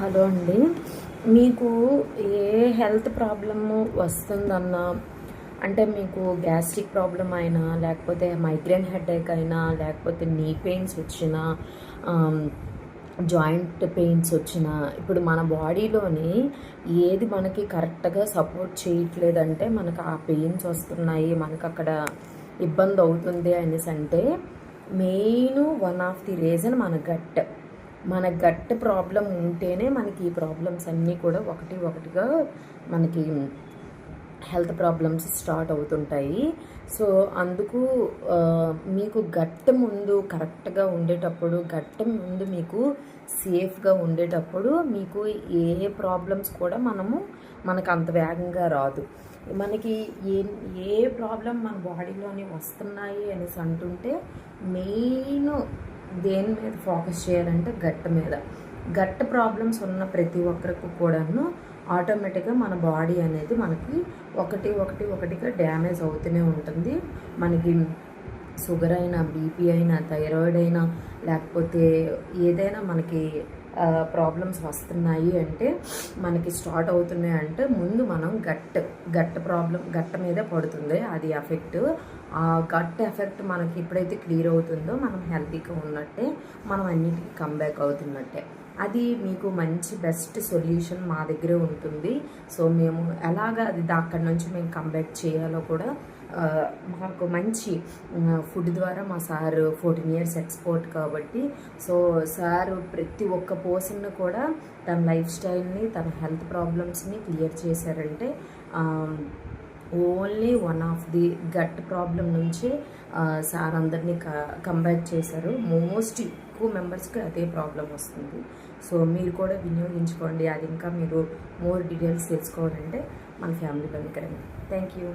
Hello అండి. మీకు ఏ health problem వస్తుందన్నా, అంటే మీకు గ్యాస్ట్రిక్ ప్రాబ్లం అయినా, లేకపోతే మైగ్రేన్ హెడేక్ అయినా, లేకపోతే నీ పెయిన్స్ వచ్చినా, జాయింట్ పెయిన్స్ వచ్చినా, ఇప్పుడు మన బాడీలోని ఏది మనకి కరెక్ట్గా సపోర్ట్ చేయట్లేదంటే మనకు ఆ పెయిన్స్ వస్తున్నాయి, మనకు అక్కడ ఇబ్బంది అవుతుంది అనేసి అంటే main one of the reason మన గట్ ప్రాబ్లం ఉంటేనే మనకి ఈ ప్రాబ్లమ్స్ అన్నీ కూడా ఒకటిగా మనకి హెల్త్ ప్రాబ్లమ్స్ స్టార్ట్ అవుతుంటాయి. సో అందుకు మీకు గట్ ముందు కరెక్ట్గా ఉండేటప్పుడు, గట్ ముందు మీకు సేఫ్గా ఉండేటప్పుడు మీకు ఏ ప్రాబ్లమ్స్ కూడా మనకు అంత వేగంగా రాదు. మనకి ఏ ప్రాబ్లం మన బాడీలోని వస్తున్నాయి అనేసి అంటుంటే మెయిన్ దేని మీద ఫోకస్ చేయాలంటే గట్ ప్రాబ్లమ్స్ ఉన్న ప్రతి ఒక్కరికి కూడాను ఆటోమేటిక్గా మన బాడీ అనేది మనకి ఒకటిగా డ్యామేజ్ అవుతూనే ఉంటుంది. మనకి షుగర్ అయినా, బీపీ అయినా, థైరాయిడ్ అయినా, లేకపోతే ఏదైనా మనకి ప్రాబ్లమ్స్ వస్తున్నాయి అంటే, మనకి స్టార్ట్ అవుతున్నాయి అంటే ముందు మనం గట్ మీదే పడుతుంది అది ఎఫెక్ట్. ఆ గట్ ఎఫెక్ట్ మనకి ఎప్పుడైతే క్లియర్ అవుతుందో మనం హెల్తీగా ఉన్నట్టే, మనం అన్నిటికీ కంబ్యాక్ అవుతున్నట్టే. అది మీకు మంచి బెస్ట్ సొల్యూషన్ మా దగ్గరే ఉంటుంది. సో మేము ఎలాగా అక్కడి నుంచి మేము కంబ్యాక్ చేయాలో కూడా మాకు మంచి ఫుడ్ ద్వారా మా సార్ 14 years ఎక్స్పోర్ట్ కాబట్టి, సో సార్ ప్రతి ఒక్క పర్సన్ కూడా తన లైఫ్ స్టైల్ని, తన హెల్త్ ప్రాబ్లమ్స్ని క్లియర్ చేశారంటే only one of the gut problem నుంచి సార్ అందరినీ కంబ్యాక్ చేశారు. మోస్ట్ ఎక్కువ మెంబర్స్కి అదే ప్రాబ్లం వస్తుంది. సో మీరు కూడా వినియోగించుకోండి. అది ఇంకా మీరు మోర్ డీటెయిల్స్ తెలుసుకోవాలంటే మన ఫ్యామిలీలోనికి రండి. Thank you.